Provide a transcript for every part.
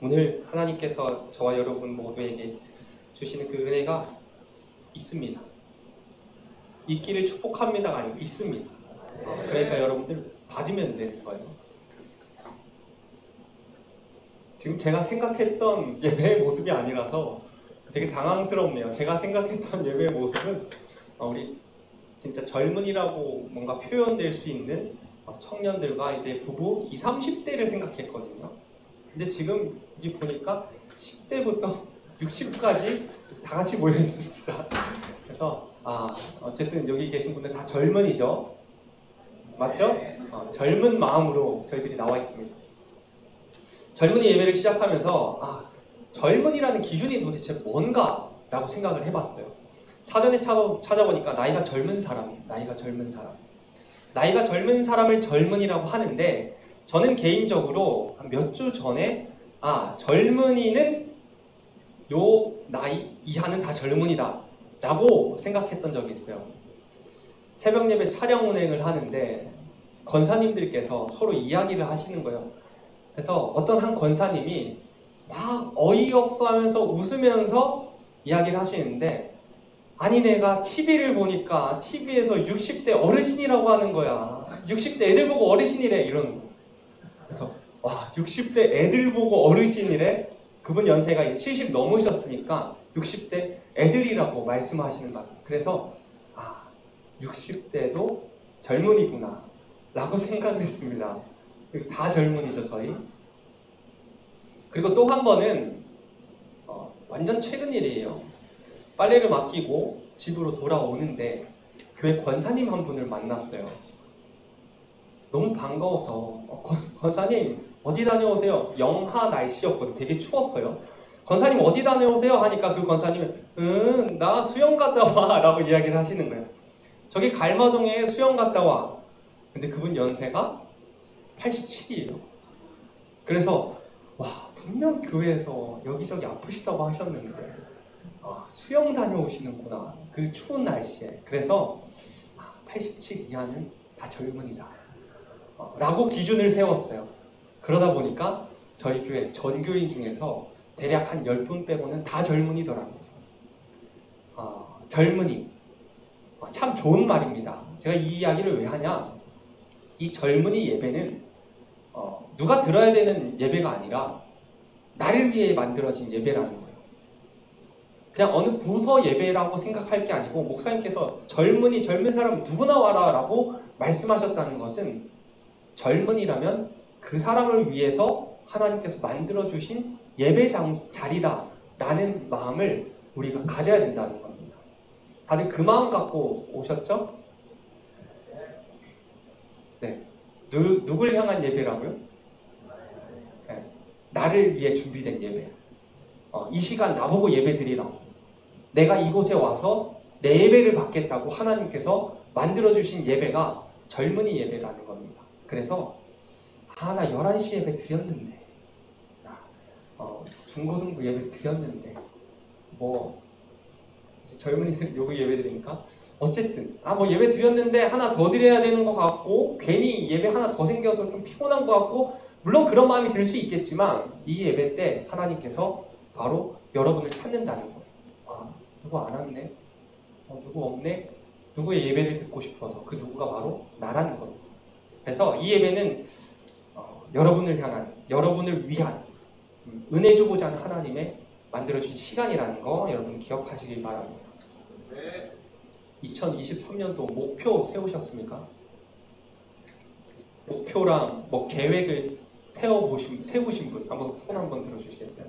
오늘 하나님께서 저와 여러분 모두에게 주시는 그 은혜가 있습니다. 있기를 축복합니다가 아니고 있습니다. 그러니까 여러분들 받으면 되는 거예요. 지금 제가 생각했던 예배의 모습이 아니라서 되게 당황스럽네요. 제가 생각했던 예배의 모습은 우리 진짜 젊은이라고 뭔가 표현될 수 있는 청년들과 이제 부부 20, 30대를 생각했거든요. 근데 지금 여기 보니까 10대부터 60까지 다 같이 모여 있습니다. 그래서 어쨌든 여기 계신 분들 다 젊은이죠. 맞죠? 젊은 마음으로 저희들이 나와 있습니다. 젊은이 예배를 시작하면서 젊은이라는 기준이 도대체 뭔가 라고 생각을 해봤어요. 사전에 찾아보니까 나이가 젊은 사람을 젊은이라고 하는데, 저는 개인적으로 한 몇 주 전에 젊은이는 요 나이 이하는 다 젊은이다 라고 생각했던 적이 있어요. 새벽 예배 차량 운행을 하는데 권사님들께서 서로 이야기를 하시는 거예요. 그래서 어떤 한 권사님이 막 어이없어 하면서 웃으면서 이야기를 하시는데, 아니 내가 TV를 보니까 TV에서 60대 어르신이라고 하는 거야. 60대 애들 보고 어르신이래 이러는 거야. 그래서 60대 애들 보고 어르신이래? 그분 연세가 70 넘으셨으니까 60대 애들이라고 말씀하시는 거야. 그래서 60대도 젊은이구나 라고 생각을 했습니다. 다 젊은이죠 저희. 그리고 또 한 번은 완전 최근 일이에요. 빨래를 맡기고 집으로 돌아오는데 교회 권사님 한 분을 만났어요. 너무 반가워서 권사님 어디 다녀오세요? 영하 날씨였거든요. 되게 추웠어요. 권사님 어디 다녀오세요? 하니까 그 권사님이 나 수영 갔다 와 라고 이야기를 하시는 거예요. 저기 갈마동에 수영 갔다 와. 근데 그분 연세가 87이에요. 그래서 분명 교회에서 여기저기 아프시다고 하셨는데 수영 다녀오시는구나. 그 추운 날씨에. 그래서 87 이하는 다 젊은이다 라고 기준을 세웠어요. 그러다 보니까 저희 교회 전교인 중에서 대략 한 10분 빼고는 다 젊은이더라고요. 젊은이 참 좋은 말입니다. 제가 이 이야기를 왜 하냐, 이 젊은이 예배는 누가 들어야 되는 예배가 아니라 나를 위해 만들어진 예배라는 거예요. 그냥 어느 부서 예배라고 생각할 게 아니고, 목사님께서 젊은 사람 누구나 와라 라고 말씀하셨다는 것은 젊은이라면 그 사람을 위해서 하나님께서 만들어주신 예배 자리다 라는 마음을 우리가 가져야 된다는 겁니다. 다들 그 마음 갖고 오셨죠? 네. 누굴 향한 예배라고요? 네. 나를 위해 준비된 예배. 이 시간 나보고 예배 드리라고. 내가 이곳에 와서 내 예배를 받겠다고 하나님께서 만들어주신 예배가 젊은이 예배라는 겁니다. 그래서 나 11시 예배 드렸는데, 중고등부 예배 드렸는데, 젊은이들 요구 예배 드리니까 어쨌든 예배 드렸는데 하나 더 드려야 되는 것 같고, 괜히 예배 하나 더 생겨서 좀 피곤한 것 같고, 물론 그런 마음이 들 수 있겠지만 이 예배 때 하나님께서 바로 여러분을 찾는다는 거예요. 누구 안 왔네? 누구 없네? 누구의 예배를 듣고 싶어서 그 누구가 바로 나라는 겁니다. 그래서 이 예배는 여러분을 향한, 여러분을 위한, 은혜 주고자 하는 하나님의 만들어준 시간이라는 거 여러분 기억하시길 바랍니다. 2023년도 목표 세우셨습니까? 목표랑 계획을 세우신 분 한번 손 한번 들어주시겠어요?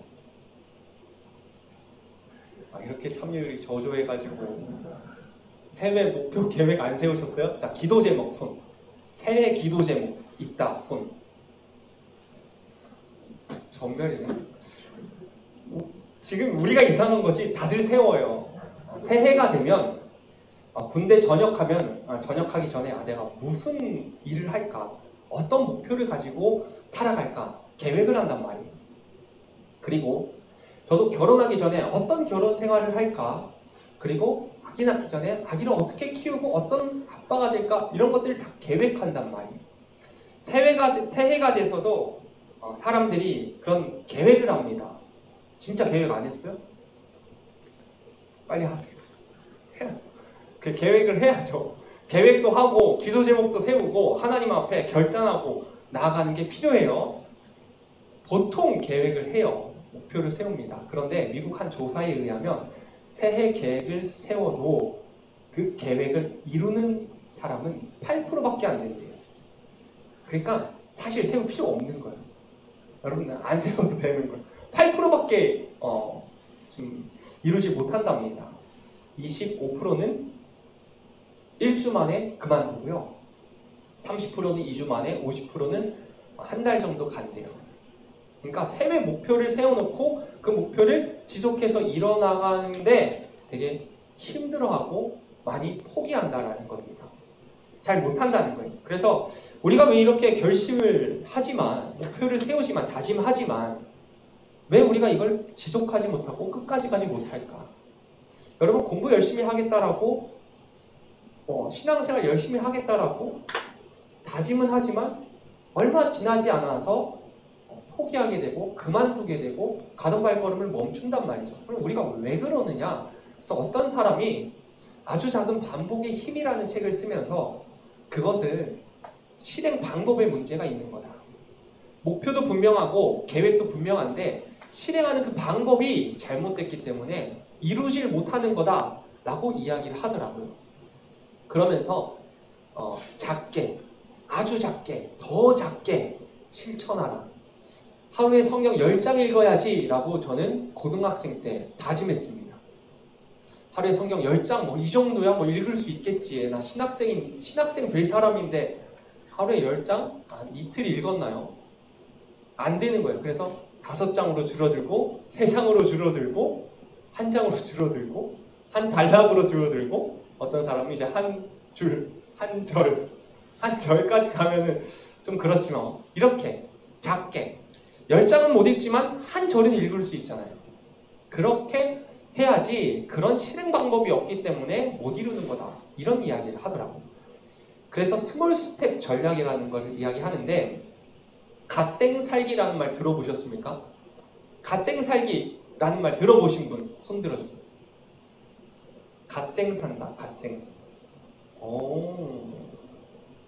이렇게 참여율이 저조해가지고 새해 목표 계획 안 세우셨어요? 자, 기도 제목 손. 새해 기도 제목 있다 손. 전멸이네. 지금 우리가 이상한 거지 다들 세워요. 새해가 되면 군대 전역하기 전에 내가 무슨 일을 할까, 어떤 목표를 가지고 살아갈까 계획을 한단 말이에요. 그리고 저도 결혼하기 전에 어떤 결혼 생활을 할까, 그리고 아기 낳기 전에 아기를 어떻게 키우고 어떤 아빠가 될까, 이런 것들을 다 계획한단 말이에요. 새해가 돼서도 사람들이 그런 계획을 합니다. 진짜 계획 안 했어요? 빨리 하세요. 그 계획을 해야죠. 계획도 하고 기도 제목도 세우고 하나님 앞에 결단하고 나아가는 게 필요해요. 보통 계획을 해요. 목표를 세웁니다. 그런데 미국 한 조사에 의하면 새해 계획을 세워도 그 계획을 이루는 사람은 8%밖에 안 된대요. 그러니까 사실 세울 필요 없는 거예요. 여러분 안 세워도 되는 거예요. 8%밖에 좀 이루지 못한답니다. 25%는 1주 만에 그만두고요. 30%는 2주 만에, 50%는 한 달 정도 간대요. 그러니까 새해 목표를 세워놓고 그 목표를 지속해서 이뤄나가는데 되게 힘들어하고 많이 포기한다라는 겁니다. 잘 못한다는 거예요. 그래서 우리가 왜 이렇게 결심을 하지만, 목표를 세우지만, 다짐하지만 왜 우리가 이걸 지속하지 못하고 끝까지 가지 못할까? 여러분 공부 열심히 하겠다라고 신앙생활 열심히 하겠다라고 다짐은 하지만 얼마 지나지 않아서 포기하게 되고 그만두게 되고 가던 발걸음을 멈춘단 말이죠. 그럼 우리가 왜 그러느냐? 그래서 어떤 사람이 아주 작은 반복의 힘이라는 책을 쓰면서 그것을 실행 방법에 문제가 있는 거다. 목표도 분명하고 계획도 분명한데 실행하는 그 방법이 잘못됐기 때문에 이루질 못하는 거다라고 이야기를 하더라고요. 그러면서 작게, 아주 작게, 더 작게 실천하라. 하루에 성경 10장 읽어야지 라고 저는 고등학생 때 다짐했습니다. 하루에 성경 10장 이 정도야 읽을 수 있겠지. 나 신학생 될 사람인데 하루에 10장? 이틀 읽었나요? 안 되는 거예요. 그래서 5장으로 줄어들고 3장으로 줄어들고 1장으로 줄어들고 한 단락으로 줄어들고 어떤 사람은 이제 한 절까지 가면은 좀 그렇지만 이렇게 작게 10장은 못 읽지만 한 절은 읽을 수 있잖아요. 그렇게 해야지 그런 실행 방법이 없기 때문에 못 이루는 거다. 이런 이야기를 하더라고요. 그래서 스몰 스텝 전략이라는 걸 이야기하는데 갓생 살기라는 말 들어보셨습니까? 갓생 살기라는 말 들어보신 분 손 들어주세요. 갓생 산다. 갓생.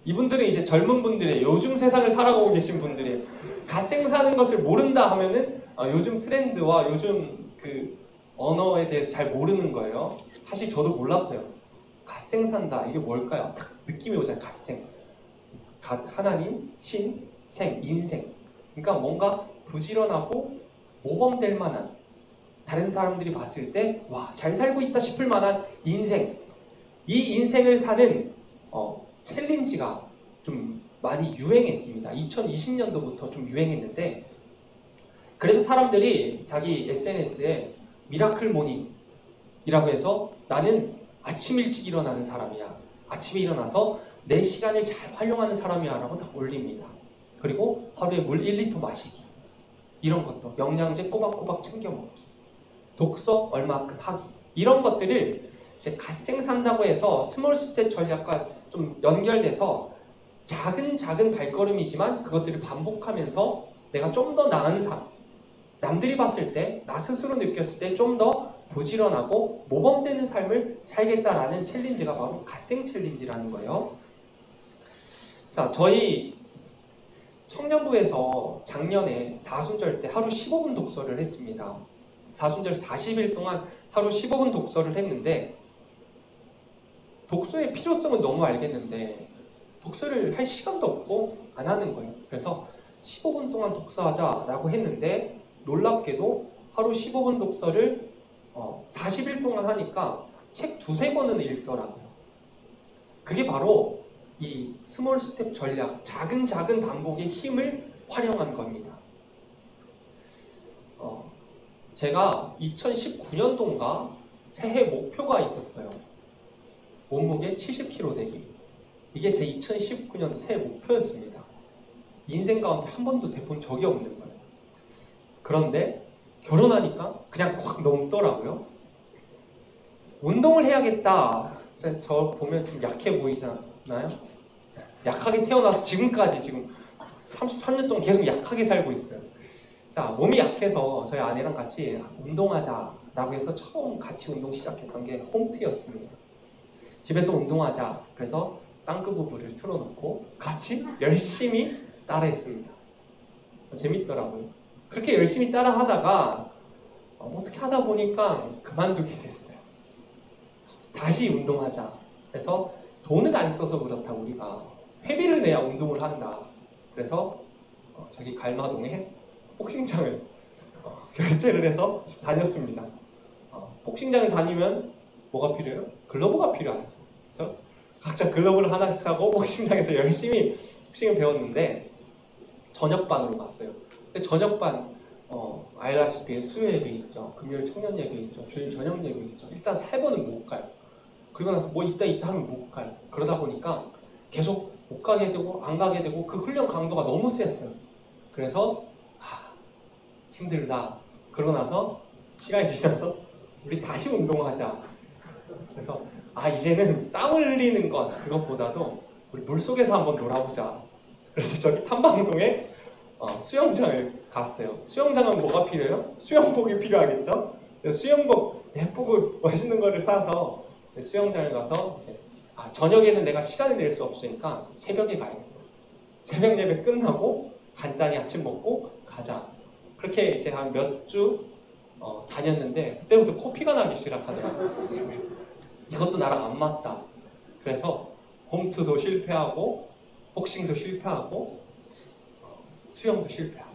이분들은 이제 젊은 분들이에요. 요즘 세상을 살아가고 계신 분들이에요. 갓생 사는 것을 모른다 하면은 요즘 트렌드와 요즘 그 언어에 대해서 잘 모르는 거예요. 사실 저도 몰랐어요. 갓생 산다. 이게 뭘까요? 딱 느낌이 오잖아요. 갓생. 갓, 하나님, 신, 생, 인생. 그러니까 뭔가 부지런하고 모범될 만한, 다른 사람들이 봤을 때 와, 잘 살고 있다 싶을 만한 인생. 이 인생을 사는 챌린지가 좀 많이 유행했습니다. 2020년도부터 좀 유행했는데 그래서 사람들이 자기 SNS에 미라클 모닝이라고 해서 나는 아침 일찍 일어나는 사람이야. 아침에 일어나서 내 시간을 잘 활용하는 사람이야 라고 딱 올립니다. 그리고 하루에 물 1리터 마시기. 이런 것도 영양제 꼬박꼬박 챙겨 먹기. 독서 얼마큼 하기. 이런 것들을 이제 갓생 산다고 해서 스몰 스텝 전략과 좀 연결돼서 작은 발걸음이지만 그것들을 반복하면서 내가 좀 더 나은 삶, 남들이 봤을 때, 나 스스로 느꼈을 때 좀 더 부지런하고 모범되는 삶을 살겠다라는 챌린지가 바로 갓생 챌린지라는 거예요. 자, 저희 청년부에서 작년에 사순절 때 하루 15분 독서를 했습니다. 사순절 40일 동안 하루 15분 독서를 했는데 독서의 필요성은 너무 알겠는데 독서를 할 시간도 없고 안 하는 거예요. 그래서 15분 동안 독서하자라고 했는데 놀랍게도 하루 15분 독서를 40일 동안 하니까 책 2-3권은 읽더라고요. 그게 바로 이 스몰 스텝 전략, 작은 반복의 힘을 활용한 겁니다. 제가 2019년도인가 새해 목표가 있었어요. 몸무게 70kg 되기. 이게 제 2019년도 새해 목표였습니다. 인생 가운데 한 번도 돼본 적이 없는 거예요. 그런데 결혼하니까 그냥 확 넘더라고요. 운동을 해야겠다. 저 보면 좀 약해 보이잖아요. 약하게 태어나서 지금까지 지금 33년 동안 계속 약하게 살고 있어요. 자, 몸이 약해서 저희 아내랑 같이 운동하자라고 해서 처음 같이 운동 시작했던 게 홈트였습니다. 집에서 운동하자. 그래서 땅끄부부를 틀어놓고 같이 열심히 따라했습니다. 재밌더라고요. 그렇게 열심히 따라하다가 어떻게 하다 보니까 그만두게 됐어요. 다시 운동하자. 그래서 돈을 안 써서 그렇다 우리가 회비를 내야 운동을 한다. 그래서 저기 갈마동에 복싱장을 결제를 해서 다녔습니다. 복싱장을 다니면 뭐가 필요해요? 글러브가 필요하죠. 그래서 각자 글러브를 하나씩 사고 복싱장에서 열심히 복싱을 배웠는데 저녁반으로 갔어요. 근데 저녁반 알다시피 수요예배 있죠. 금요일 청년 예배 있죠. 주일 저녁 예배 있죠. 일단 3번은 못 가요. 그리고 나서 뭐 있다 하면 못 가요. 그러다 보니까 계속 못 가게 되고 안 가게 되고 그 훈련 강도가 너무 셌어요. 그래서 힘들다. 그러고 나서 시간이 지나서 우리 다시 운동하자. 그래서 이제는 땀 흘리는 것 그것보다도 우리 물속에서 한번 놀아보자. 그래서 저기 탐방동에 수영장을 갔어요. 수영장은 뭐가 필요해요? 수영복이 필요하겠죠? 수영복 예쁘고 멋있는 거를 사서 수영장을 가서 이제 저녁에는 내가 시간을 낼 수 없으니까 새벽에 가야겠다. 새벽 예배 끝나고 간단히 아침 먹고 가자. 그렇게 이제 한 몇 주 다녔는데 그때부터 코피가 나기 시작하더라고요. 이것도 나랑 안 맞다. 그래서 홈트도 실패하고 복싱도 실패하고 수영도 실패하고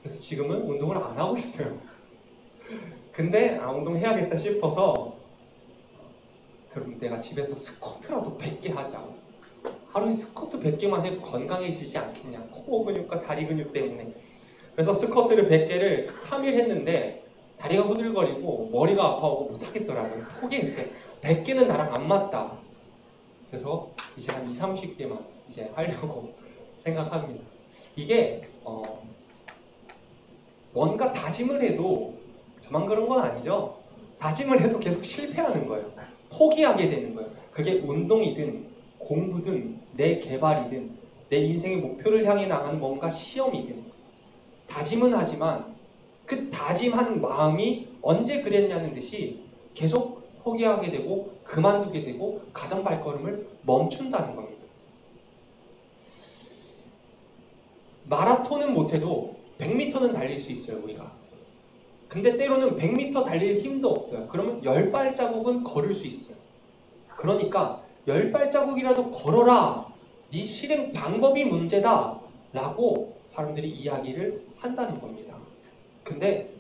그래서 지금은 운동을 안 하고 있어요. 근데 운동해야겠다 싶어서 그럼 내가 집에서 스쿼트라도 100개 하자. 하루에 스쿼트 100개만 해도 건강해지지 않겠냐. 코어 근육과 다리 근육 때문에. 그래서 스쿼트를 100개를 3일 했는데 다리가 후들거리고 머리가 아파오고 못하겠더라고요. 포기했어요. 100개는 나랑 안 맞다. 그래서 이제 한 20, 30개만 이제 하려고 생각합니다. 이게 뭔가 다짐을 해도 저만 그런 건 아니죠. 다짐을 해도 계속 실패하는 거예요. 포기하게 되는 거예요. 그게 운동이든 공부든 내 개발이든 내 인생의 목표를 향해 나가는 뭔가 시험이든 다짐은 하지만 그 다짐한 마음이 언제 그랬냐는 듯이 계속 포기하게 되고 그만두게 되고 가던 발걸음을 멈춘다는 겁니다. 마라톤은 못해도 100m는 달릴 수 있어요, 우리가. 근데 때로는 100m 달릴 힘도 없어요. 그러면 10발자국은 걸을 수 있어요. 그러니까 10발자국이라도 걸어라. 네 실행 방법이 문제다. 라고 사람들이 이야기를 한다는 겁니다. 근데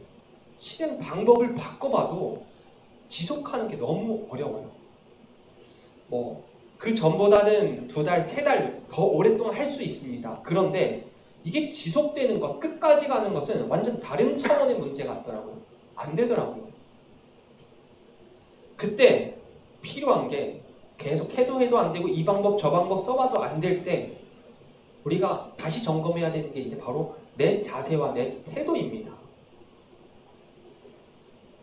실행 방법을 바꿔봐도 지속하는 게 너무 어려워요. 그 전보다는 2달, 3달 더 오랫동안 할 수 있습니다. 그런데 이게 지속되는 것, 끝까지 가는 것은 완전 다른 차원의 문제 같더라고요. 안 되더라고요. 그때 필요한 게 계속 해도 안 되고 이 방법 저 방법 써봐도 안 될 때 우리가 다시 점검해야 되는 게 이제 바로 내 자세와 내 태도입니다.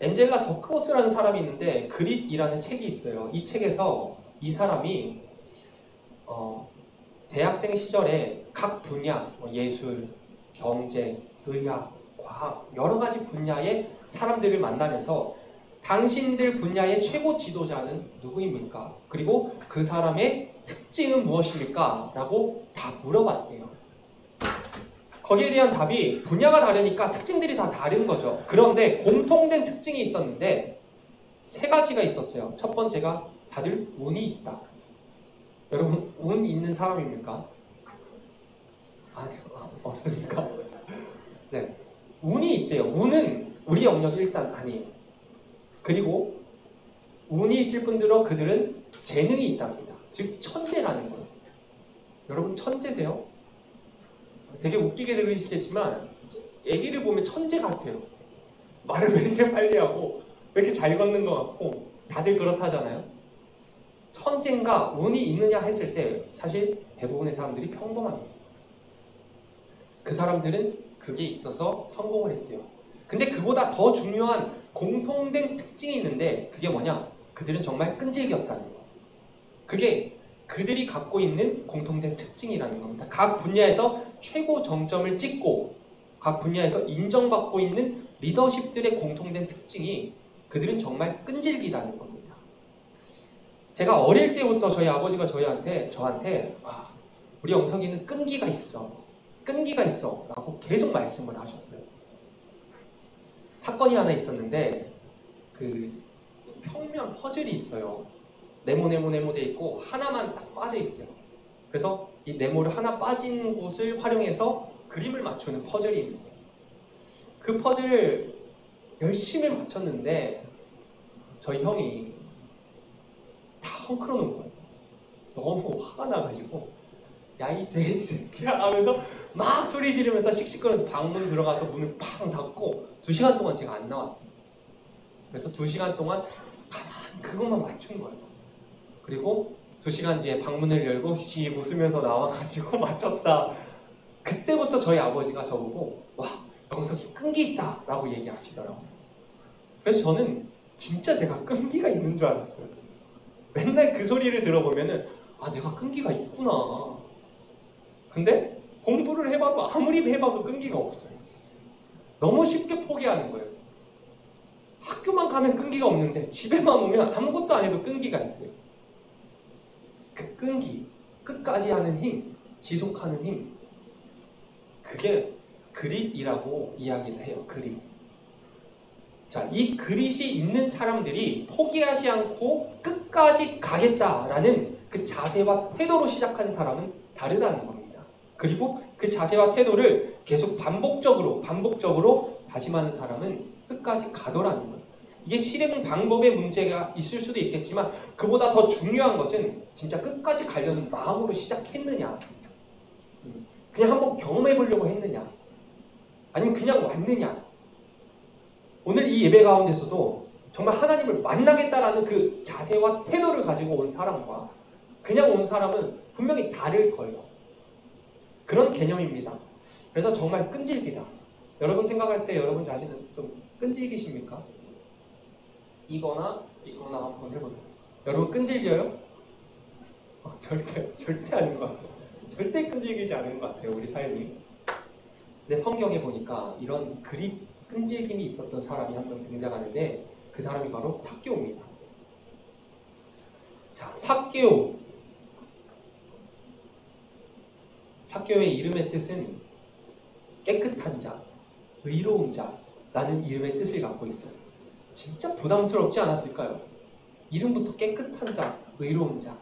엔젤라 더크워스라는 사람이 있는데 그릿이라는 책이 있어요. 이 책에서 이 사람이 대학생 시절에 각 분야, 예술, 경제, 의학, 과학 여러 가지 분야의 사람들을 만나면서 당신들 분야의 최고 지도자는 누구입니까? 그리고 그 사람의 특징은 무엇입니까? 라고 다 물어봤대요. 거기에 대한 답이 분야가 다르니까 특징들이 다 다른 거죠. 그런데 공통된 특징이 있었는데 3가지가 있었어요. 첫 번째가 다들 운이 있다. 여러분 운 있는 사람입니까? 아니요. 없습니까? 네, 운이 있대요. 운은 우리 영역이 일단 아니에요. 그리고 운이 있을 뿐더러 그들은 재능이 있답니다. 즉 천재라는 거예요. 여러분 천재세요? 되게 웃기게 들리시겠지만 애기를 보면 천재 같아요. 말을 왜 이렇게 빨리 하고 왜 이렇게 잘 걷는 것 같고 다들 그렇다잖아요. 천재인가 운이 있느냐 했을 때 사실 대부분의 사람들이 평범합니다. 그 사람들은 그게 있어서 성공을 했대요. 근데 그보다 더 중요한 공통된 특징이 있는데 그게 뭐냐? 그들은 정말 끈질겼다는 거. 그게 그들이 갖고 있는 공통된 특징이라는 겁니다. 각 분야에서 최고 정점을 찍고 각 분야에서 인정받고 있는 리더십들의 공통된 특징이 그들은 정말 끈질기다는 겁니다. 제가 어릴 때부터 저희 아버지가 저한테 우리 영석이는 끈기가 있어 라고 계속 말씀을 하셨어요. 사건이 하나 있었는데 그 평면 퍼즐이 있어요. 네모 돼 있고 하나만 딱 빠져 있어요. 그래서 이 네모를 하나 빠진 곳을 활용해서 그림을 맞추는 퍼즐이 있는데 그 퍼즐을 열심히 맞췄는데 저희 형이 다 헝클어 놓은 거예요. 너무 화가 나가지고 야 이 돼지 새끼야 하면서 막 소리 지르면서 씩씩거려서 방문 들어가서 문을 팡 닫고 2시간 동안 제가 안 나왔대요. 그래서 2시간 동안 가만히 그것만 맞춘 거예요. 그리고 2시간 뒤에 방문을 열고 씩 웃으면서 나와가지고 맞췄다. 그때부터 저희 아버지가 저보고 와 영석이 끈기 있다 라고 얘기하시더라고요. 그래서 저는 진짜 제가 끈기가 있는 줄 알았어요. 맨날 그 소리를 들어보면은 내가 끈기가 있구나. 근데 공부를 해봐도 아무리 해봐도 끈기가 없어요. 너무 쉽게 포기하는 거예요. 학교만 가면 끈기가 없는데 집에만 오면 아무것도 안 해도 끈기가 있대요. 그 끈기, 끝까지 하는 힘, 지속하는 힘, 그게 그릿이라고 이야기를 해요. 그릿. 자, 이 그릿이 있는 사람들이 포기하지 않고 끝까지 가겠다라는 그 자세와 태도로 시작하는 사람은 다르다는 겁니다. 그리고 그 자세와 태도를 계속 반복적으로 다짐하는 사람은 끝까지 가더라는 거예요. 이게 실행 방법에 문제가 있을 수도 있겠지만 그보다 더 중요한 것은 진짜 끝까지 가려는 마음으로 시작했느냐, 그냥 한번 경험해 보려고 했느냐, 아니면 그냥 왔느냐. 오늘 이 예배 가운데서도 정말 하나님을 만나겠다라는 그 자세와 태도를 가지고 온 사람과 그냥 온 사람은 분명히 다를 거예요. 그런 개념입니다. 그래서 정말 끈질기다. 여러분 생각할 때 여러분 자신은 좀 끈질기십니까? 이거나 한번 해보세요. 여러분 끈질겨요? 절대 아닌 것 같아요. 절대 끈질기지 않은 것 같아요. 우리 삶이. 근데 성경에 보니까 이런 끈질김이 있었던 사람이 한 명 등장하는데 그 사람이 바로 삭개오입니다. 자, 삭개오의 이름의 뜻은 깨끗한 자, 의로운 자라는 이름의 뜻을 갖고 있어요. 진짜 부담스럽지 않았을까요? 이름부터 깨끗한 자, 의로운 자.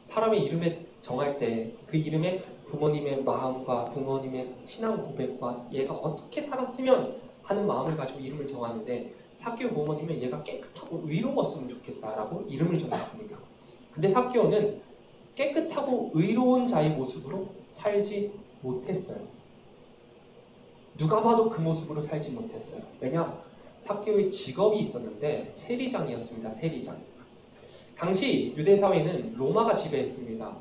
사람의 이름을 정할 때 그 이름에 부모님의 마음과 부모님의 신앙 고백과 얘가 어떻게 살았으면 하는 마음을 가지고 이름을 정하는데 삭개오 부모님은 얘가 깨끗하고 의로웠으면 좋겠다라고 이름을 정했습니다. 근데 삭개오는 깨끗하고 의로운 자의 모습으로 살지 못했어요. 누가 봐도 그 모습으로 살지 못했어요. 왜냐? 삭개오의 직업이 있었는데 세리장이었습니다. 세리장. 당시 유대사회는 로마가 지배했습니다.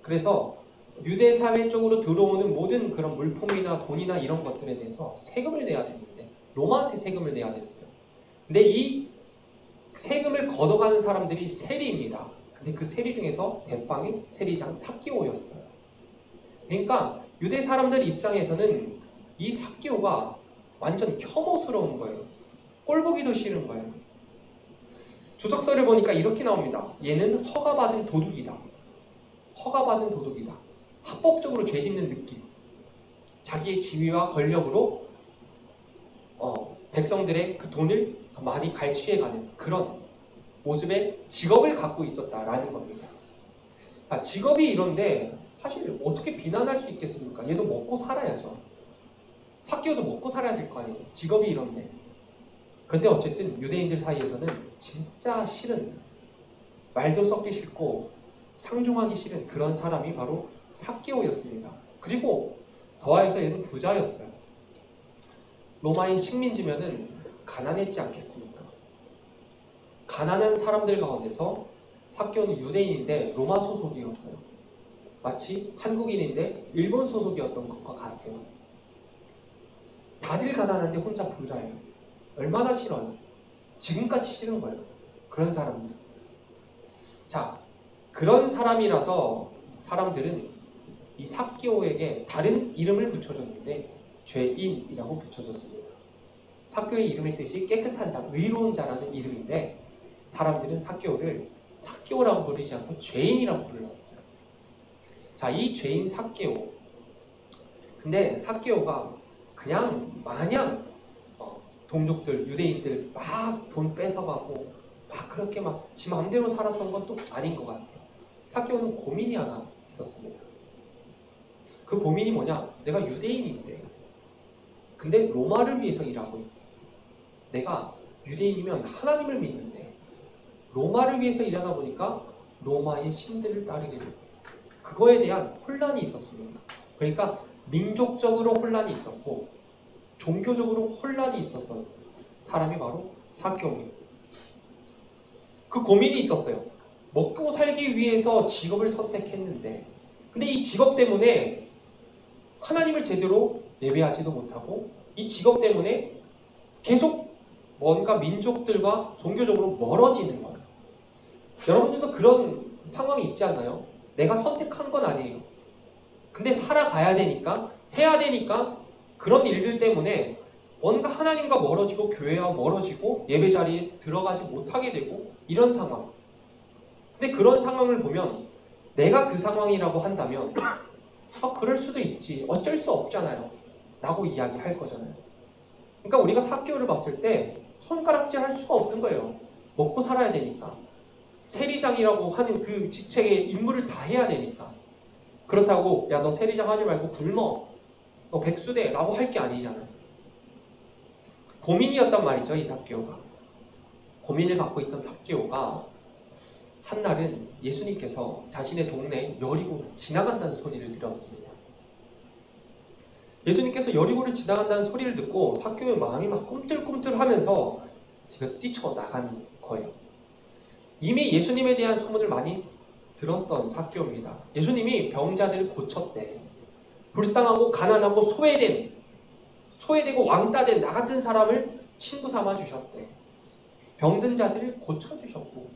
그래서 유대사회 쪽으로 들어오는 모든 그런 물품이나 돈이나 이런 것들에 대해서 세금을 내야 됐는데 로마한테 세금을 내야 됐어요. 근데 이 세금을 걷어가는 사람들이 세리입니다. 근데 그 세리 중에서 대빵이 세리장 삭개오였어요. 그러니까 유대 사람들 입장에서는 이 삭개오가 완전 혐오스러운 거예요. 꼴보기도 싫은 거예요. 주석서를 보니까 이렇게 나옵니다. 얘는 허가받은 도둑이다. 허가받은 도둑이다. 합법적으로 죄 짓는 느낌. 자기의 지위와 권력으로 백성들의 그 돈을 더 많이 갈취해가는 그런 모습의 직업을 갖고 있었다라는 겁니다. 직업이 이런데 사실 어떻게 비난할 수 있겠습니까? 얘도 먹고 살아야죠. 삭개오도 먹고 살아야 될 거 아니에요. 직업이 이런데. 그런데 어쨌든 유대인들 사이에서는 진짜 싫은, 말도 섞기 싫고 상종하기 싫은 그런 사람이 바로 삭개오였습니다. 그리고 더하여서 얘는 부자였어요. 로마의 식민지면은 가난했지 않겠습니까? 가난한 사람들 가운데서 삭개오는 유대인인데 로마 소속이었어요. 마치 한국인인데 일본 소속이었던 것과 같아요. 다들 가난한데 혼자 부자예요. 얼마나 싫어요. 지금까지 싫은 거예요. 그런 사람들. 자, 그런 사람이라서 사람들은 이 삭개오에게 다른 이름을 붙여줬는데 죄인이라고 붙여줬습니다. 삭개오의 이름의 뜻이 깨끗한 자, 의로운 자라는 이름인데 사람들은 삭개오를 삭개오라고 부르지 않고 죄인이라고 불렀어요. 자, 이 죄인 삭개오. 근데 삭개오가 그냥 마냥 동족들, 유대인들 막 돈 뺏어가고 막 그렇게 막 지 마음대로 살았던 것도 아닌 것 같아요. 삭개오는 고민이 하나 있었습니다. 그 고민이 뭐냐? 내가 유대인인데 근데 로마를 위해서 일하고 있고 내가 유대인이면 하나님을 믿는데 로마를 위해서 일하다 보니까 로마의 신들을 따르게 되고 그거에 대한 혼란이 있었습니다. 그러니까 민족적으로 혼란이 있었고 종교적으로 혼란이 있었던 사람이 바로 삭개오입니다. 그 고민이 있었어요. 먹고 살기 위해서 직업을 선택했는데 근데 이 직업 때문에 하나님을 제대로 예배하지도 못하고 이 직업 때문에 계속 뭔가 민족들과 종교적으로 멀어지는 거예요. 여러분들도 그런 상황이 있지 않나요? 내가 선택한 건 아니에요. 근데 살아가야 되니까 해야 되니까 그런 일들 때문에 뭔가 하나님과 멀어지고 교회와 멀어지고 예배 자리에 들어가지 못하게 되고 이런 상황. 근데 그런 상황을 보면 내가 그 상황이라고 한다면 그럴 수도 있지. 어쩔 수 없잖아요. 라고 이야기할 거잖아요. 그러니까 우리가 삭개오를 봤을 때 손가락질 할 수가 없는 거예요. 먹고 살아야 되니까. 세리장이라고 하는 그 직책의 임무를 다 해야 되니까. 그렇다고 야 너 세리장 하지 말고 굶어. 너 백수돼. 라고 할 게 아니잖아요. 고민이었단 말이죠. 이 삭개오가. 고민을 갖고 있던 삭개오가 한날은 예수님께서 자신의 동네 여리고를 지나간다는 소리를 들었습니다. 예수님께서 여리고를 지나간다는 소리를 듣고 삭개오의 마음이 막 꿈틀꿈틀하면서 집에서 뛰쳐나가는 거예요. 이미 예수님에 대한 소문을 많이 들었던 삭개오입니다. 예수님이 병자들을 고쳤대. 불쌍하고 가난하고 소외되고 왕따된 나 같은 사람을 친구 삼아 주셨대. 병든 자들을 고쳐주셨고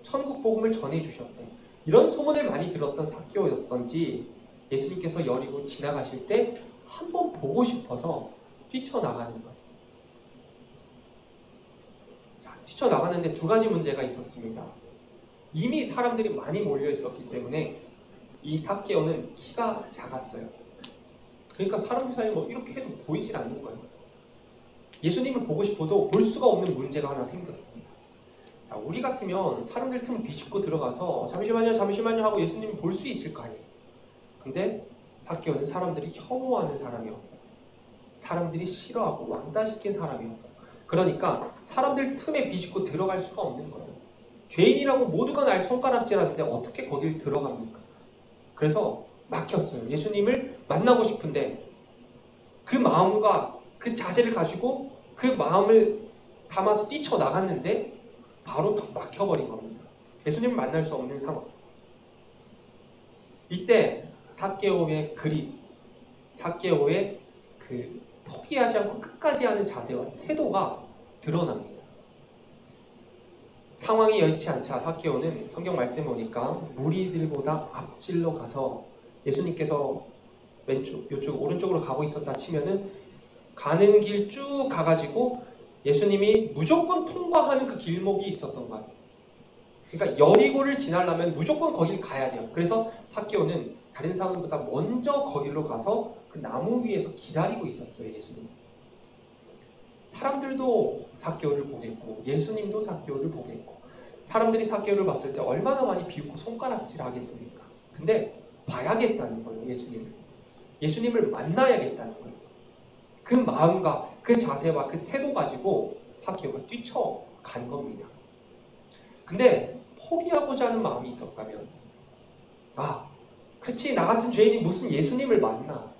천국 복음을 전해주셨대. 이런 소문을 많이 들었던 삭개오였던지 예수님께서 여리고 지나가실 때 한번 보고 싶어서 뛰쳐나가는 거예요. 자, 뛰쳐나가는데 두 가지 문제가 있었습니다. 이미 사람들이 많이 몰려 있었기 때문에 이 삭개오는 키가 작았어요. 그러니까 사람들 사이에 뭐 이렇게 해도 보이질 않는 거예요. 예수님을 보고 싶어도 볼 수가 없는 문제가 하나 생겼습니다. 자, 우리 같으면 사람들 틈 비집고 들어가서 잠시만요 하고 예수님을 볼 수 있을 거 아니에요. 근데 삭개오는 사람들이 혐오하는 사람이었고 사람들이 싫어하고 왕따시킨 사람이었고 그러니까 사람들 틈에 비집고 들어갈 수가 없는 거예요. 죄인이라고 모두가 날 손가락질하는데 어떻게 거길 들어갑니까? 그래서 막혔어요. 예수님을 만나고 싶은데 그 마음과 그 자세를 가지고 그 마음을 담아서 뛰쳐나갔는데 바로 더 막혀버린 겁니다. 예수님을 만날 수 없는 상황. 이때 삭개오의 그릿, 삭개오의 그 포기하지 않고 끝까지 하는 자세와 태도가 드러납니다. 상황이 여의치 않자 삭개오는 성경 말씀 보니까 무리들보다 앞질러 가서 예수님께서 왼쪽, 이쪽 오른쪽으로 가고 있었다 치면은 가는 길 쭉 가가지고 예수님이 무조건 통과하는 그 길목이 있었던 거예요. 그러니까 여리고를 지나려면 무조건 거길 가야 돼요. 그래서 삭개오는 다른 사람보다 먼저 거길로 가서 그 나무 위에서 기다리고 있었어요. 예수님. 사람들도 삭개오를 보겠고 예수님도 삭개오를 보겠고 사람들이 삭개오를 봤을 때 얼마나 많이 비웃고 손가락질 하겠습니까? 근데 봐야겠다는 거예요. 예수님을 만나야겠다는 거예요. 그 마음과 그 자세와 그 태도 가지고 삭개오가 뛰쳐간 겁니다. 근데 포기하고자 하는 마음이 있었다면 그렇지 나 같은 죄인이 무슨 예수님을 만나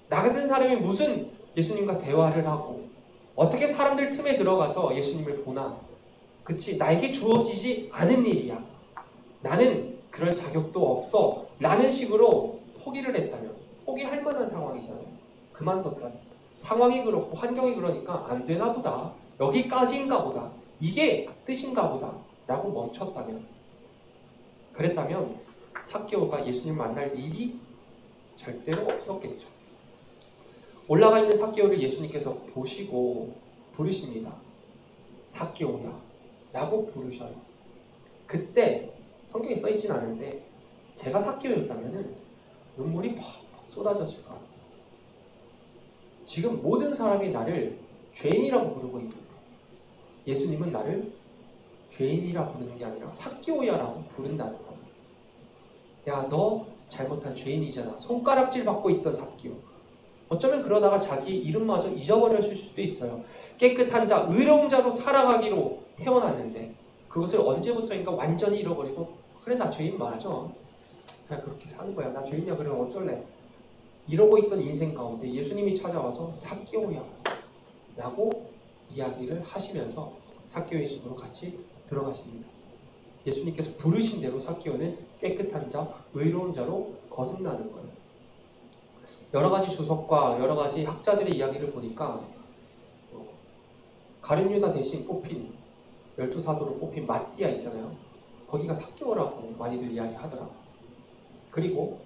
나 같은 사람이 무슨 예수님과 대화를 하고 어떻게 사람들 틈에 들어가서 예수님을 보나 그치 나에게 주어지지 않은 일이야 나는 그럴 자격도 없어 라는 식으로 포기를 했다면 포기할 만한 상황이잖아요. 그만뒀다면 상황이 그렇고 환경이 그러니까 안 되나 보다 여기까지인가 보다 이게 뜻인가 보다 라고 멈췄다면 그랬다면 삭개오가 예수님 만날 일이 절대로 없었겠죠. 올라가 있는 삭개오를 예수님께서 보시고 부르십니다. 삭개오야 라고 부르셔요. 그때 성경에 써있진 않은데 제가 삭개오였다면 눈물이 퍽퍽 쏟아졌을 것 같아요. 지금 모든 사람이 나를 죄인이라고 부르고 있는데 예수님은 나를 죄인이라 부르는 게 아니라 삭개오야라고 부른다는 거예요. 야, 너 잘못한 죄인이잖아. 손가락질 받고 있던 삭개오. 어쩌면 그러다가 자기 이름마저 잊어버렸을 수도 있어요. 깨끗한 자, 의로운 자로 살아가기로 태어났는데 그것을 언제부터인가 완전히 잃어버리고 그래 나 죄인 맞아. 그냥 그렇게 사는 거야. 나 죄인이야. 그래 어쩔래. 이러고 있던 인생 가운데 예수님이 찾아와서 삭개오야 라고 이야기를 하시면서 삭개오의 집으로 같이 들어가십니다. 예수님께서 부르신 대로 삭개오는 깨끗한 자, 의로운 자로 거듭나는 거예요. 여러 가지 주석과 여러 가지 학자들의 이야기를 보니까 가룟유다 대신 뽑힌 12사도로 뽑힌 마띠아 있잖아요. 거기가 삭개오라고 많이들 이야기하더라고요. 그리고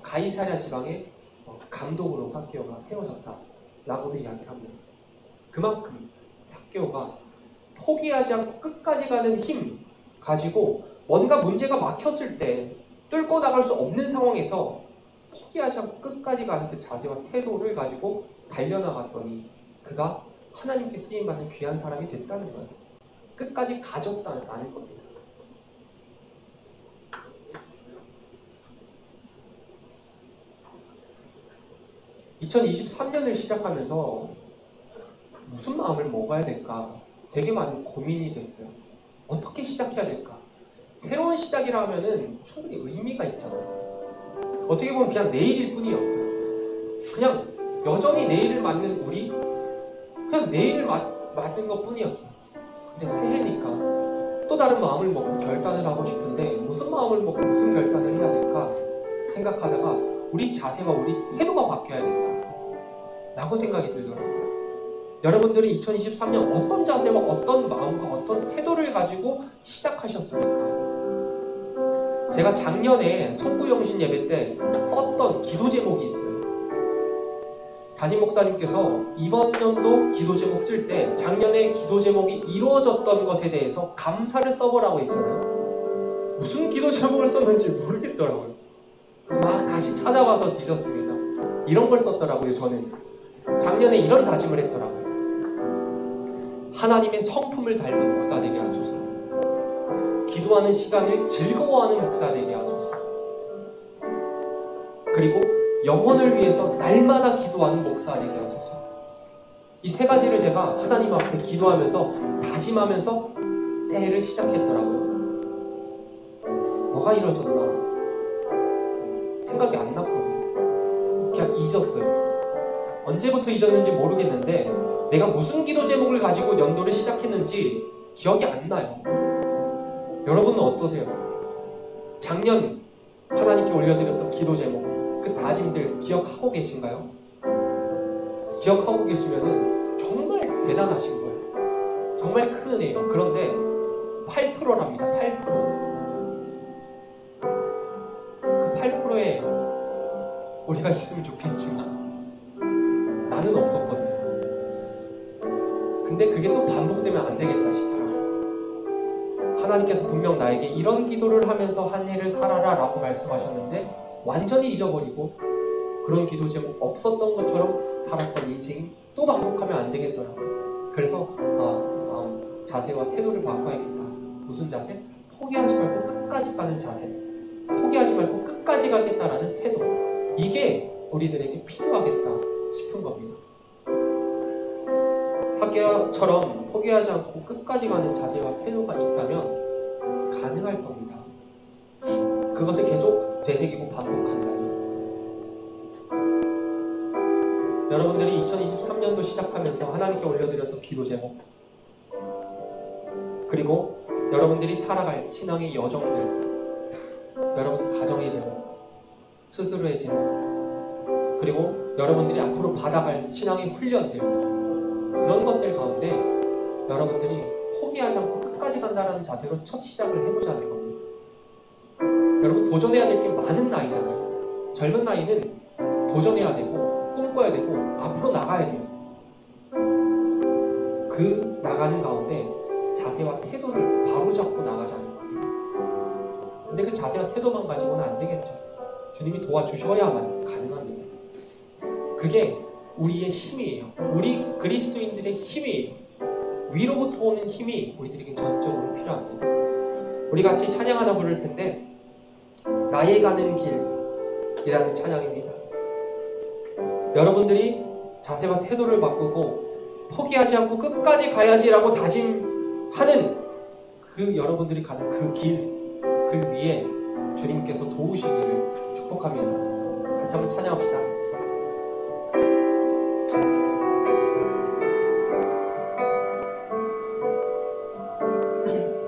가이사랴 지방의 감독으로 삭개오가 세워졌다라고도 이야기를 합니다. 그만큼 삭개오가 포기하지 않고 끝까지 가는 힘 가지고 뭔가 문제가 막혔을 때 뚫고 나갈 수 없는 상황에서 포기하지 않고 끝까지 가는 그 자세와 태도를 가지고 달려나갔더니 그가 하나님께 쓰임받는 귀한 사람이 됐다는 거예요. 끝까지 가졌다는 겁니다. (2023년을) 시작하면서 무슨 마음을 먹어야 될까 되게 많은 고민이 됐어요. 어떻게 시작해야 될까? 새로운 시작이라 하면은 충분히 의미가 있잖아요. 어떻게 보면 그냥 내일일 뿐이었어요. 그냥 여전히 내일을 맞는 우리, 그냥 내일을 맞는 것 뿐이었어요. 근데 새해니까 또 다른 마음을 먹고 결단을 하고 싶은데 무슨 마음을 먹고 무슨 결단을 해야 될까 생각하다가 우리 자세와 우리 태도가 바뀌어야겠다 라고 생각이 들더라고요. 여러분들이 2023년 어떤 자세와 어떤 마음과 어떤 태도를 가지고 시작하셨습니까? 제가 작년에 송구영신 예배 때 썼던 기도 제목이 있어요. 담임 목사님께서 이번 연도 기도 제목 쓸 때 작년에 기도 제목이 이루어졌던 것에 대해서 감사를 써보라고 했잖아요. 무슨 기도 제목을 썼는지 모르겠더라고요. 막 다시 찾아와서 뒤졌습니다. 이런 걸 썼더라고요. 저는 작년에 이런 다짐을 했더라고요. 하나님의 성품을 닮은 목사 되게 하소서. 기도하는 시간을 즐거워하는 목사 되게 하소서. 그리고 영혼을 위해서 날마다 기도하는 목사 되게 하소서. 이 세 가지를 제가 하나님 앞에 기도하면서 다짐하면서 새해를 시작했더라고요. 뭐가 이루어졌나 생각이 안 났거든요. 그냥 잊었어요. 언제부터 잊었는지 모르겠는데 내가 무슨 기도 제목을 가지고 연도를 시작했는지 기억이 안 나요. 여러분은 어떠세요? 작년 하나님께 올려드렸던 기도 제목, 그 다짐들 기억하고 계신가요? 기억하고 계시면은 정말 대단하신 거예요. 정말 큰 은혜예요. 그런데 8%랍니다. 8%. 그 8%에 우리가 있으면 좋겠지만 나는 없었거든요. 근데 그게 또 반복되면 안 되겠다 싶어요. 하나님께서 분명 나에게 이런 기도를 하면서 한 해를 살아라 라고 말씀하셨는데 완전히 잊어버리고 그런 기도 제목 없었던 것처럼 살았던 인생이 또 반복하면 안 되겠더라고요. 그래서 자세와 태도를 바꿔야겠다. 무슨 자세? 포기하지 말고 끝까지 가는 자세. 포기하지 말고 끝까지 가겠다라는 태도. 이게 우리들에게 필요하겠다 싶은 겁니다. 삭개오처럼 포기하지 않고 끝까지 가는 자세와 태도가 있다면 가능할 겁니다. 그것을 계속 되새기고 반복한다면. 여러분들이 2023년도 시작하면서 하나님께 올려드렸던 기도 제목, 그리고 여러분들이 살아갈 신앙의 여정들, 여러분 가정의 제목, 스스로의 제목, 그리고 여러분들이 앞으로 받아갈 신앙의 훈련들, 그런 것들 가운데 여러분들이 포기하지 않고 끝까지 간다는 자세로 첫 시작을 해보자는 겁니다. 여러분 도전해야 될 게 많은 나이잖아요. 젊은 나이는 도전해야 되고 꿈꿔야 되고 앞으로 나가야 돼요. 그 나가는 가운데 자세와 태도를 바로잡고 나가자는 겁니다. 근데 그 자세와 태도만 가지고는 안 되겠죠. 주님이 도와주셔야만 가능합니다. 그게 우리의 힘이에요. 우리 그리스도인들의 힘이에요. 위로부터 오는 힘이 우리들에게 전적으로 필요합니다. 우리 같이 찬양 하나 부를 텐데, 나의 가는 길이라는 찬양입니다. 여러분들이 자세와 태도를 바꾸고 포기하지 않고 끝까지 가야지라고 다짐하는 그 여러분들이 가는 그 길, 그 위에 주님께서 도우시기를 축복합니다. 같이 한번 찬양합시다.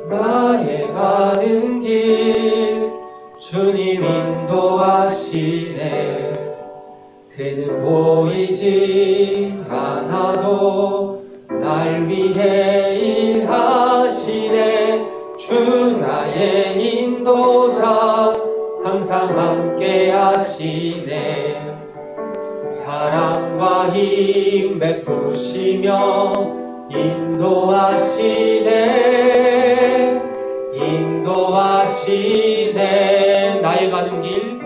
나의 가는 길 주님 인도하시네. 그는 보이지 않아도 날 위해 일하시네. 주 나의 인도자 항상 함께 하시네. 사랑과 힘 베푸시며 인도하시네. 인도하시네. 나의 가는 길,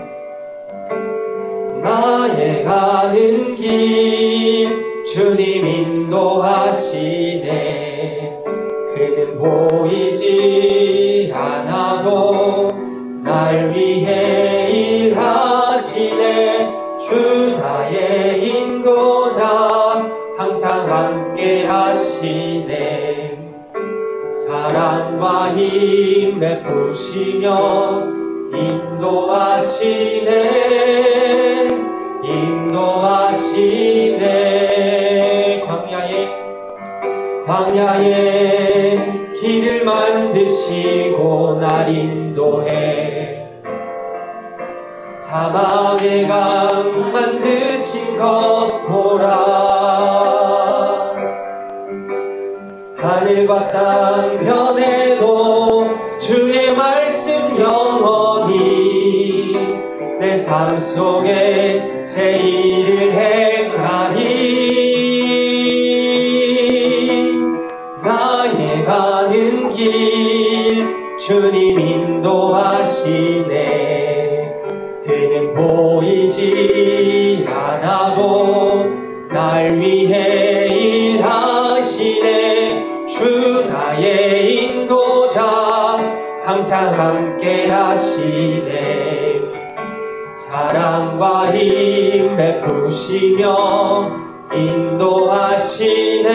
나의 가는 길 주님 인도하시네. 그는 보이지 않아도 날 위해 일하시네. 주 나의 인도자 항상 함께 하시네. 사랑과 힘 베푸시며 인도하시네. 인도하시네. 광야에 길을 만드시고 날 인도해. 사막의 강 만드신 것 보라. 하늘과 땅 변해도 주의 말씀 영원히 내 삶 속에 새 일을 행하리. 나의 가는 길 주님 인도하시네. 그는 보이지 않아도 날 위해 일하시네. 주 나의 인도자 항상 함께 하시네. 사랑과 힘 베푸시며 인도하시네.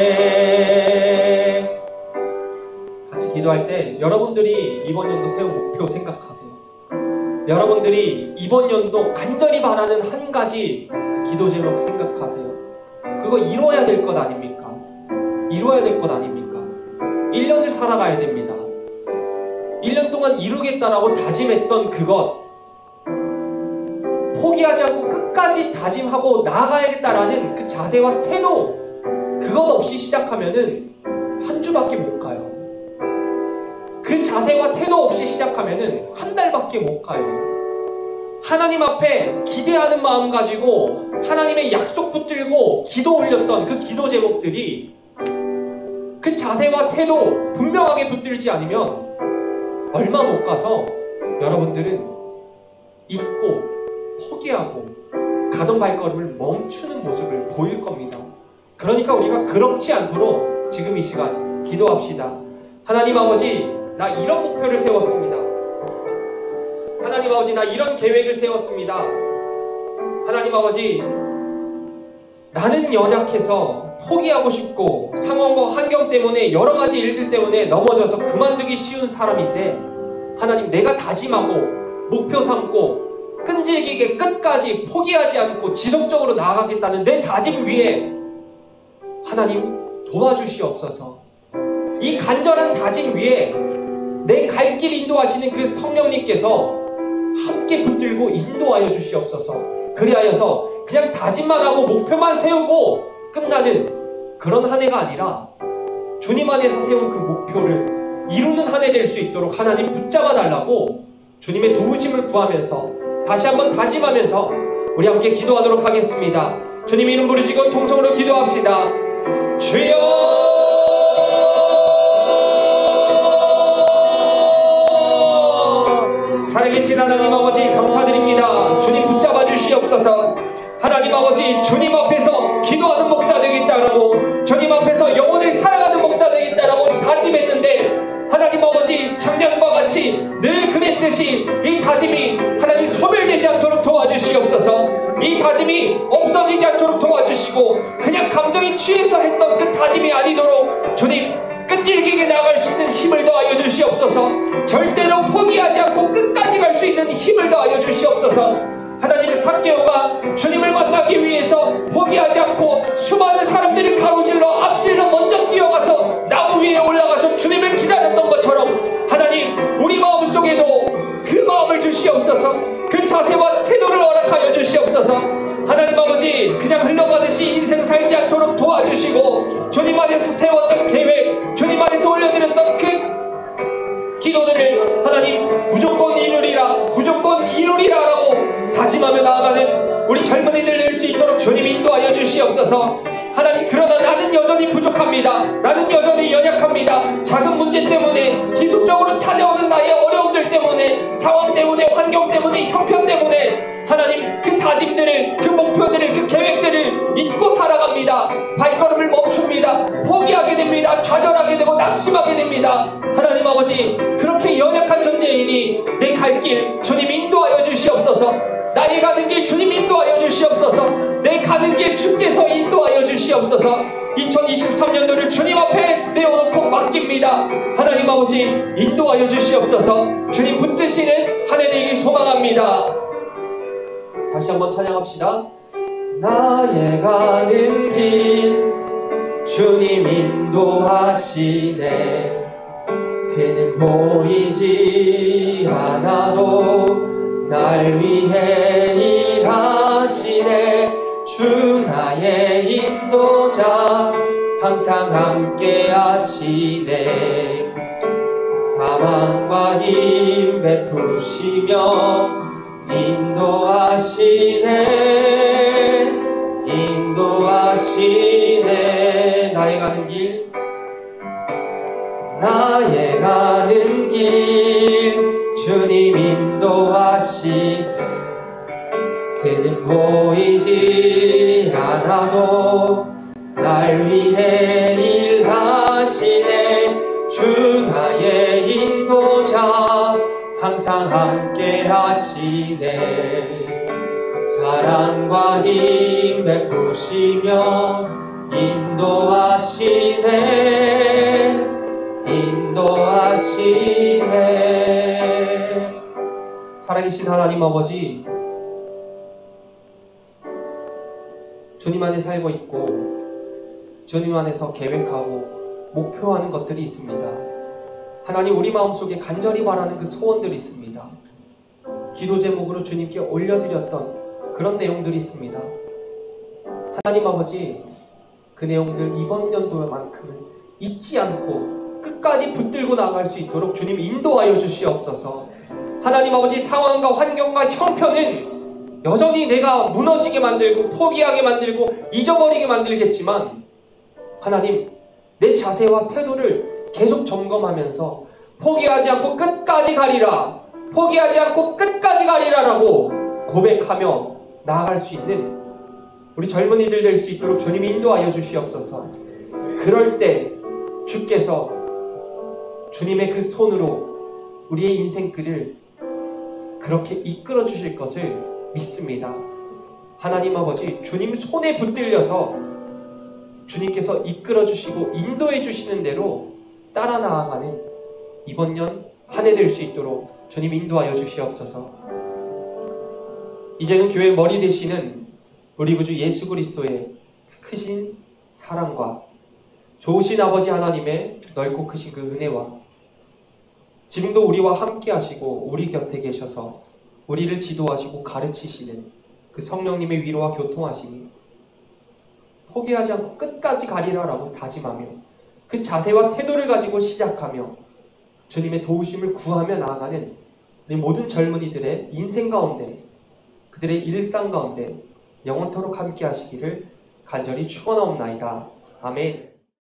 인도하시네. 같이 기도할 때 여러분들이 이번 연도 세운 목표 생각하세요. 여러분들이 이번 연도 간절히 바라는 한 가지 기도 제목 생각하세요. 그거 이루어야 될 것 아닙니까? 이루어야 될 것 아닙니까? 1년을 살아가야 됩니다. 1년 동안 이루겠다라고 다짐했던 그것, 포기하지 않고 끝까지 다짐하고 나아가야겠다라는 그 자세와 태도, 그것 없이 시작하면은 한 주밖에 못 가요. 그 자세와 태도 없이 시작하면은 한 달밖에 못 가요. 하나님 앞에 기대하는 마음 가지고 하나님의 약속 붙들고 기도 올렸던 그 기도 제목들이 그 자세와 태도 분명하게 붙들지 않으면 얼마 못 가서 여러분들은 잊고 포기하고 가던 발걸음을 멈추는 모습을 보일 겁니다. 그러니까 우리가 그렇지 않도록 지금 이 시간 기도합시다. 하나님 아버지, 나 이런 목표를 세웠습니다. 하나님 아버지, 나 이런 계획을 세웠습니다. 하나님 아버지, 나는 연약해서 포기하고 싶고 상황과 환경 때문에 여러 가지 일들 때문에 넘어져서 그만두기 쉬운 사람인데, 하나님, 내가 다짐하고 목표 삼고 끈질기게 끝까지 포기하지 않고 지속적으로 나아가겠다는 내 다짐 위에 하나님 도와주시옵소서. 이 간절한 다짐 위에 내 갈 길 인도하시는 그 성령님께서 함께 붙들고 인도하여 주시옵소서. 그리하여서 그냥 다짐만 하고 목표만 세우고 끝나는 그런 한 해가 아니라 주님 안에서 세운 그 목표를 이루는 한 해 될 수 있도록 하나님 붙잡아 달라고 주님의 도우심을 구하면서 다시 한번 다짐하면서 우리 함께 기도하도록 하겠습니다. 주님 이름 부르짖고 통성으로 기도합시다. 주여, 살아계신 하나님 아버지 감사드립니다. 주님 붙잡아 주시옵소서. 하나님 아버지, 주님 앞에서 기도하는 목사 되겠다라고, 주님 앞에서 영혼을 사랑하는 목사 되겠다라고 다짐했는데 하나님 아버지, 작년과 같이 늘 그랬듯이 이 다짐이 하나님 소멸되지 않도록 도와주시옵소서. 이 다짐이 없어지지 않도록 도와주시고 그냥 감정이 취해서 했던 그 다짐이 아니도록 주님 끈질기게 나아갈 수 있는 힘을 더하여 주시옵소서. 절대로 포기하지 않고 끝까지 갈 수 있는 힘을 더하여 주시옵소서. 하나님의 삭개오가 주님을 만나기 위해서 포기하지 않고 수많은 사람들이 가로질러 앞질러 먼저 뛰어가서 나무 위에 올라가서 주님을 기다렸던 것처럼 하나님, 우리 마음속에도 그 마음을 주시옵소서. 그 자세와 태도를 허락하여 주시옵소서. 하나님 아버지, 그냥 흘러가듯이 인생 살지 않도록 도와주시고 주님 안에서 세웠던 계획, 주님 안에서 올려드렸던 그 기도들을 하나님 무조건 이루리라 라고 다짐하며 나아가는 우리 젊은이들 될 수 있도록 주님 인도하여 주시옵소서. 하나님, 그러나 나는 여전히 부족합니다. 나는 여전히 연약합니다. 작은 문제 때문에, 지속적으로 찾아오는 나의 어려움들 때문에, 상황 때문에, 환경 때문에, 형편 때문에 하나님, 그 다짐들을, 그 목표들을, 그 계획들을 잊고 살아갑니다. 발걸음을 멈춥니다. 포기하게 됩니다. 좌절하게 되고 낙심하게 됩니다. 하나님 아버지, 그렇게 연약한 존재이니 내 갈 길 주님 인도하여 주시옵소서. 나의 가는 길 주님 인도하여 주시옵소서. 내 가는 길 주께서 인도하여 주시옵소서. 2023년도를 주님 앞에 내어놓고 맡깁니다. 하나님 아버지, 인도하여 주시옵소서. 주님 붙드시는 한 해 되길 소망합니다. 다시 한번 찬양합시다. 나의 가는 길 주님 인도하시네. 그는 보이지 않아도 날 위해 일하시네. 주 나의 인도자 항상 함께 하시네. 사망과 힘 베푸시며 인도하시네. 나의 가는 길 주님 인도하시. 그는 보이지 않아도 날 위해 일하시네. 주 나의 인도자 항상 함께 하시네. 사랑과 힘 베푸시며 인도하시네. 살아계신 하나님 아버지, 주님 안에 살고 있고 주님 안에서 계획하고 목표하는 것들이 있습니다. 하나님, 우리 마음속에 간절히 바라는 그 소원들이 있습니다. 기도 제목으로 주님께 올려드렸던 그런 내용들이 있습니다. 하나님 아버지, 그 내용들 이번 연도만큼은 잊지 않고 끝까지 붙들고 나갈 수 있도록 주님 인도하여 주시옵소서. 하나님 아버지, 상황과 환경과 형편은 여전히 내가 무너지게 만들고 포기하게 만들고 잊어버리게 만들겠지만 하나님, 내 자세와 태도를 계속 점검하면서 포기하지 않고 끝까지 가리라, 포기하지 않고 끝까지 가리라라고 고백하며 나아갈 수 있는 우리 젊은이들 될 수 있도록 주님이 인도하여 주시옵소서. 그럴 때 주께서 주님의 그 손으로 우리의 인생길을 그렇게 이끌어 주실 것을 믿습니다. 하나님 아버지, 주님 손에 붙들려서 주님께서 이끌어 주시고 인도해 주시는 대로 따라 나아가는 이번 년 한 해 될 수 있도록 주님 인도하여 주시옵소서. 이제는 교회 머리 되시는 우리 구주 예수 그리스도의 크신 사랑과 좋으신 아버지 하나님의 넓고 크신 그 은혜와 지금도 우리와 함께 하시고 우리 곁에 계셔서 우리를 지도하시고 가르치시는 그 성령님의 위로와 교통하시니 포기하지 않고 끝까지 가리라라고 다짐하며 그 자세와 태도를 가지고 시작하며 주님의 도우심을 구하며 나아가는 우리 모든 젊은이들의 인생 가운데, 그들의 일상 가운데 영원토록 함께 하시기를 간절히 축원하옵나이다. 아멘.